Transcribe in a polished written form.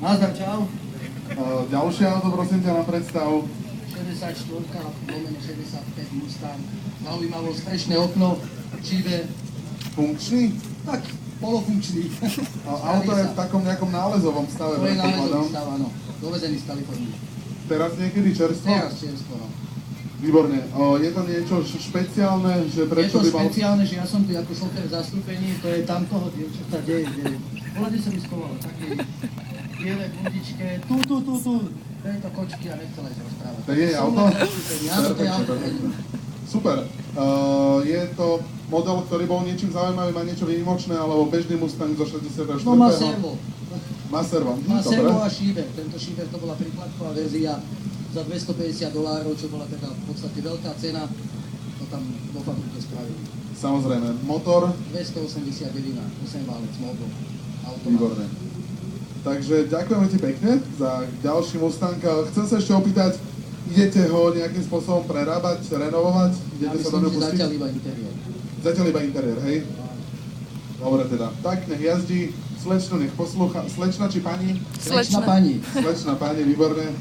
Nazdar, čau. Ďalšie auto, prosím ťa, na predstav. 64, 65 Mustang. Zaujímavo, strešné okno, čive, Funkčný? tak polofunkčný. Auto je v takom nejakom nálezovom stave. To je nálezový predpokladám. stav, áno. Dovezený z Kalifornie. Teraz niekedy čerstvo? Teraz čerstvo, no. Výborne. Je to niečo špeciálne, že Je prečo to by mal... špeciálne, že ja som tu ako šofér v zastúpení, to je tam toho dievčata, kde pohľadne sa mi schovalo, také biele bundičke, tu. Tejto kočky a nechcela ísť rozprávať. To je jej auto? Áno, to je auto. Super. Je to model, ktorý bol niečím zaujímavý, má niečo výnimočné, alebo bežný Mustang zo 64. No má servo. Má servo. Má Dobre. servo a šíber. Tento šíber to bola príkladková verzia za $250, čo bola teda v podstate veľká cena. To tam do fabriky spravili. Samozrejme. Motor? 281, 8-válec model. Výborné. Takže ďakujeme ti pekne za ďalší Mustang. Chcem sa ešte opýtať, idete ho nejakým spôsobom prerábať, renovovať? Ja Idete sa do myslím, neho že pustiť? zatiaľ iba interiér. Zatiaľ iba interiér, hej? Dobre teda. Tak, nech jazdí. Slečnu nech poslúcha. Slečna či pani? Slečna pani. Slečna pani, výborne.